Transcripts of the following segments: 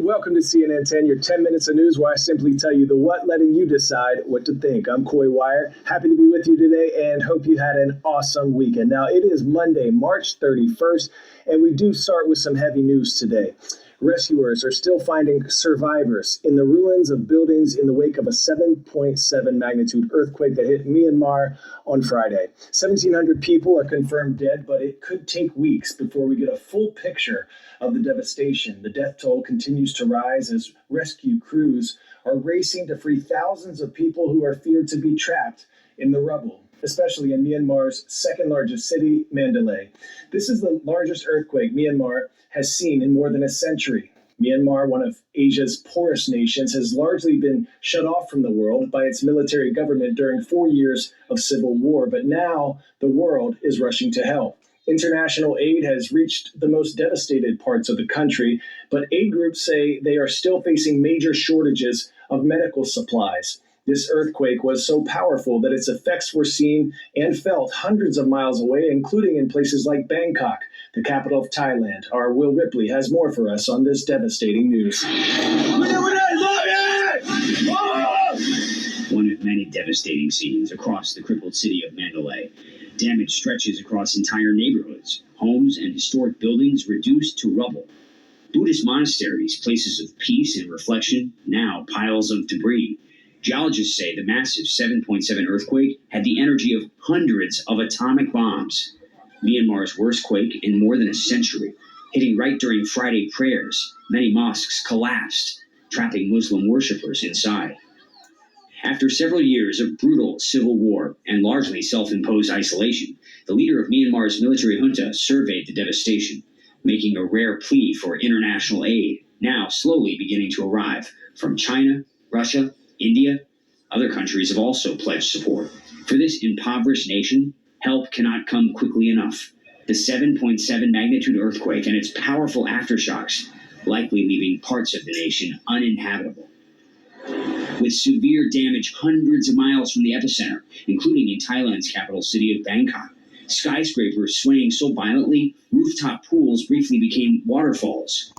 morning. Welcome to CNN 10, your 10 minutes of news where I simply tell you the what, letting you decide what to think. I'm Coy Wire. Happy to be with you today and hope you had an awesome weekend. Now, it is Monday, March 31st, and we do start with some heavy news today. Rescuers are still finding survivors in the ruins of buildings in the wake of a 7.7 magnitude earthquake that hit Myanmar on Friday. 1,700 people are confirmed dead, but it could take weeks before we get a full picture of the devastation. The death toll continues to rise as rescue crews are racing to free thousands of people who are feared to be trapped in the rubble, especially in Myanmar's second largest city, Mandalay. This is the largest earthquake Myanmar has seen in more than a century. Myanmar, one of Asia's poorest nations, has largely been shut off from the world by its military government during 4 years of civil war, but now the world is rushing to help. International aid has reached the most devastated parts of the country, but aid groups say they are still facing major shortages of medical supplies. This earthquake was so powerful that its effects were seen and felt hundreds of miles away, including in places like Bangkok, the capital of Thailand. Our Will Ripley has more for us on this devastating news. One of many devastating scenes across the crippled city of Mandalay. Damage stretches across entire neighborhoods, homes and historic buildings reduced to rubble. Buddhist monasteries, places of peace and reflection, now piles of debris. Geologists say the massive 7.7 earthquake had the energy of hundreds of atomic bombs. Myanmar's worst quake in more than a century, hitting right during Friday prayers. Many mosques collapsed, trapping Muslim worshippers inside. After several years of brutal civil war and largely self-imposed isolation, the leader of Myanmar's military junta surveyed the devastation, making a rare plea for international aid, now slowly beginning to arrive from China, Russia, India. Other countries have also pledged support. For this impoverished nation, help cannot come quickly enough. The 7.7 magnitude earthquake and its powerful aftershocks likely leaving parts of the nation uninhabitable. With severe damage hundreds of miles from the epicenter, including in Thailand's capital city of Bangkok. Skyscrapers swaying so violently, rooftop pools briefly became waterfalls.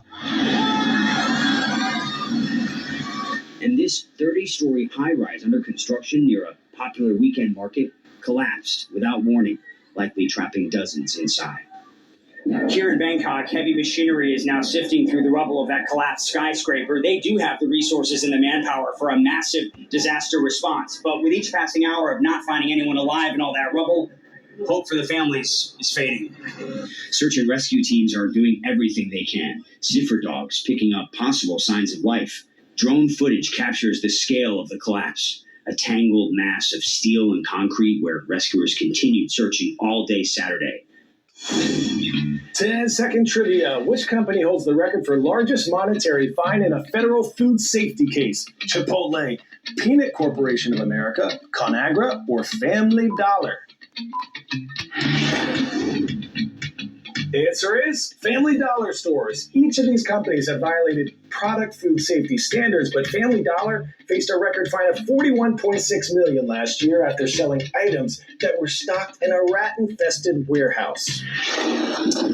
And this 30-story high-rise under construction near a popular weekend market collapsed without warning, likely trapping dozens inside. Here in Bangkok, heavy machinery is now sifting through the rubble of that collapsed skyscraper. They do have the resources and the manpower for a massive disaster response. But with each passing hour of not finding anyone alive in all that rubble, hope for the families is fading. Search and rescue teams are doing everything they can. Sniffer dogs picking up possible signs of life. Drone footage captures the scale of the collapse. A tangled mass of steel and concrete where rescuers continued searching all day Saturday. 10-second trivia. Which company holds the record for largest monetary fine in a federal food safety case? Chipotle, Peanut Corporation of America, ConAgra, or Family Dollar? The answer is Family Dollar stores. Each of these companies have violated product food safety standards, but Family Dollar faced a record fine of $41.6 million last year after selling items that were stocked in a rat-infested warehouse.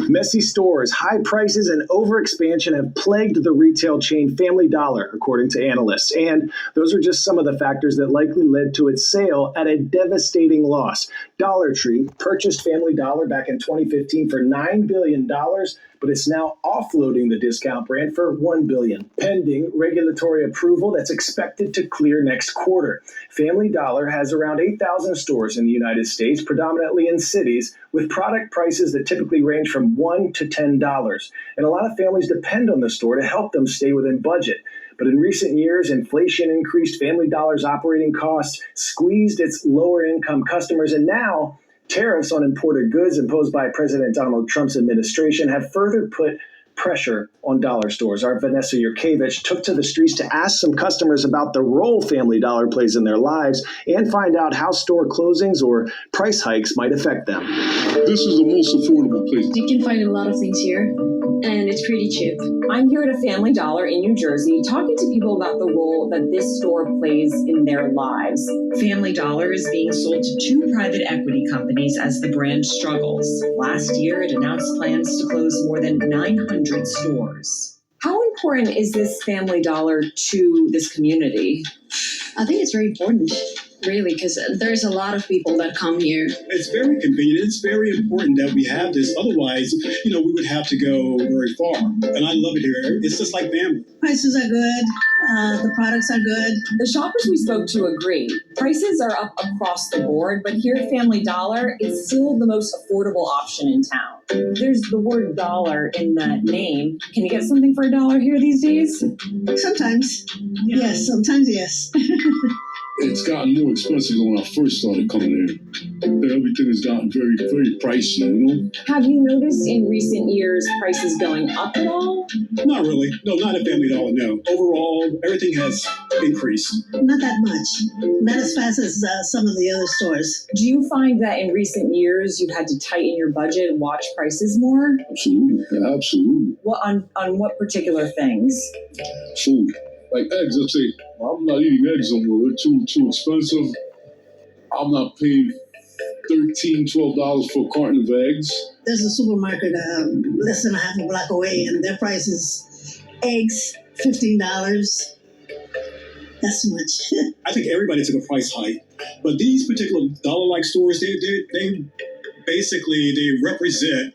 Messy stores, high prices, and overexpansion have plagued the retail chain Family Dollar, according to analysts. And those are just some of the factors that likely led to its sale at a devastating loss. Dollar Tree purchased Family Dollar back in 2015 for $9 billion, but it's now offloading the discount brand for $1 billion, pending regulatory approval that's expected to clear next quarter. Family Dollar has around 8,000 stores in the United States, predominantly in cities, with product prices that typically range from $1 to $10. And a lot of families depend on the store to help them stay within budget. But in recent years, inflation increased Family Dollar's operating costs, squeezed its lower-income customers, and now tariffs on imported goods imposed by President Donald Trump's administration have further put pressure on dollar stores. Our Vanessa Yurkevich took to the streets to ask some customers about the role Family Dollar plays in their lives and find out how store closings or price hikes might affect them. This is the most affordable place. You can find a lot of things here, and it's pretty cheap. I'm here at a Family Dollar in New Jersey talking to people about the role that this store plays in their lives. Family Dollar is being sold to 2 private equity companies as the brand struggles. Last year, it announced plans to close more than 900 stores. How important is this Family Dollar to this community? I think it's very important, really, because there's a lot of people that come here. It's very convenient. It's very important that we have this. Otherwise, we would have to go very far. And I love it here. It's just like family. Prices are good. The products are good. The shoppers we spoke to agree. Prices are up across the board, but here at Family Dollar, it's still the most affordable option in town. There's the word dollar in that name. Can you get something for $1 here these days? Sometimes. Yes, sometimes yes. It's gotten more expensive than when I first started coming here. Everything has gotten very, very pricey, Have you noticed in recent years prices going up at all? Not really. No, not at Family Dollar, no. Overall, everything has increased. Not that much. Not as fast as some of the other stores. Do you find that in recent years you've had to tighten your budget and watch prices more? Absolutely. Yeah, absolutely. What on what particular things? Food. Like eggs, let's say, I'm not eating eggs no more. They're too expensive. I'm not paying $13, $12 for a carton of eggs. There's a supermarket less than a half a block away, and their price is eggs, $15. That's too much. I think everybody took a price hike. But these particular dollar-like stores, they basically represent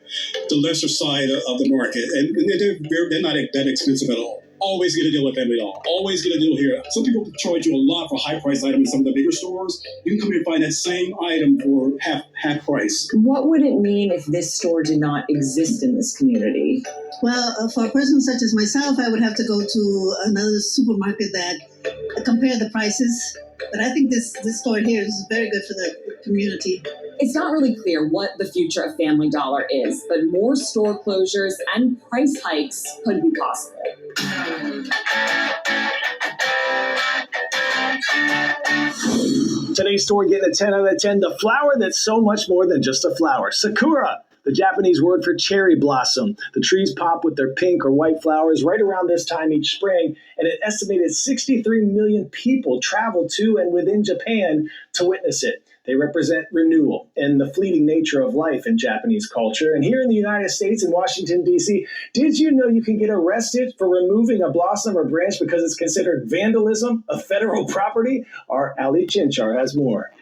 the lesser side of the market. And they're not that expensive at all. Always get a deal at Family Dollar. Always get a deal here. Some people charge you a lot for high-priced items in some of the bigger stores. You can come here and find that same item for half price. What would it mean if this store did not exist in this community? Well, for a person such as myself, I would have to go to another supermarket that compare the prices. But I think this store here is very good for the community. It's not really clear what the future of Family Dollar is, but more store closures and price hikes could be possible. Today's story getting a 10 out of 10. The flower that's so much more than just a flower. Sakura, the Japanese word for cherry blossom. The trees pop with their pink or white flowers right around this time each spring, and an estimated 63 million people travel to and within Japan to witness it. They represent renewal and the fleeting nature of life in Japanese culture. And here in the United States, in Washington, D.C., did you know you can get arrested for removing a blossom or branch because it's considered vandalism of federal property? Our Ali Chinchar has more.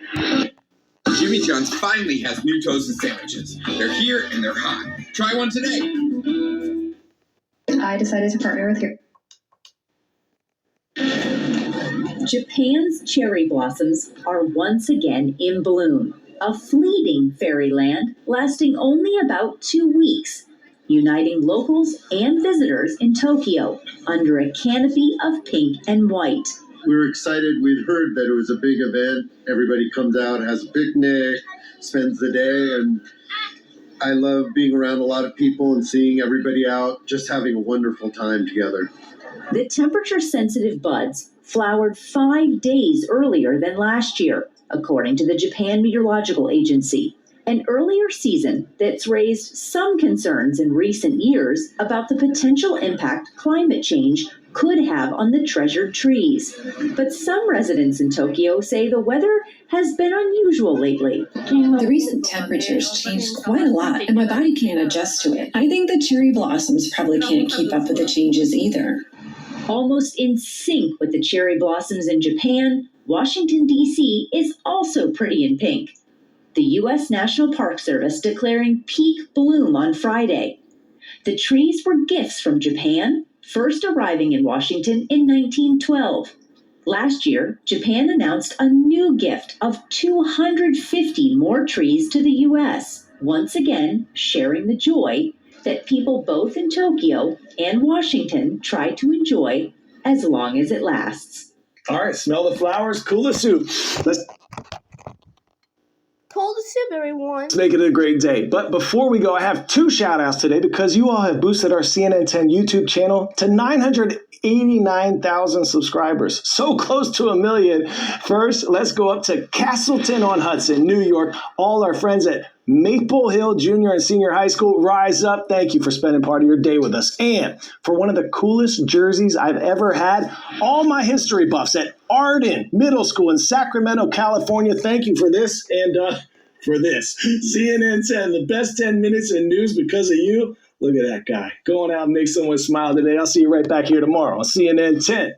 Jimmy John's finally has new toasted sandwiches. They're here and they're hot. Try one today. I decided to partner with your... Japan's cherry blossoms are once again in bloom, a fleeting fairyland lasting only about 2 weeks, uniting locals and visitors in Tokyo under a canopy of pink and white. We were excited. We'd heard that it was a big event. Everybody comes out, has a picnic, spends the day, and I love being around a lot of people and seeing everybody out, just having a wonderful time together. The temperature-sensitive buds flowered 5 days earlier than last year, according to the Japan Meteorological Agency. An earlier season that's raised some concerns in recent years about the potential impact climate change could have on the treasured trees. But some residents in Tokyo say the weather has been unusual lately. The recent temperatures changed quite a lot, and my body can't adjust to it. I think the cherry blossoms probably can't keep up with the changes either. Almost in sync with the cherry blossoms in Japan, Washington, D.C. is also pretty in pink. The U.S. National Park Service declaring peak bloom on Friday. The trees were gifts from Japan, first arriving in Washington in 1912. Last year, Japan announced a new gift of 250 more trees to the U.S., once again sharing the joy that people both in Tokyo and Washington try to enjoy as long as it lasts. All right, smell the flowers, cool the soup. Let's Cold soup, everyone. Let's make it a great day. But before we go, I have 2 shout-outs today because you all have boosted our CNN 10 YouTube channel to 989,000 subscribers. So close to 1 million. First, let's go up to Castleton-on-Hudson, New York. All our friends at Maple Hill Junior and Senior High School, rise up. Thank you for spending part of your day with us. And for one of the coolest jerseys I've ever had, all my history buffs at Arden Middle School in Sacramento, California, thank you for this and for this. CNN 10, the best 10 minutes in news because of you. Look at that guy. Going out and make someone smile today. I'll see you right back here tomorrow on CNN 10.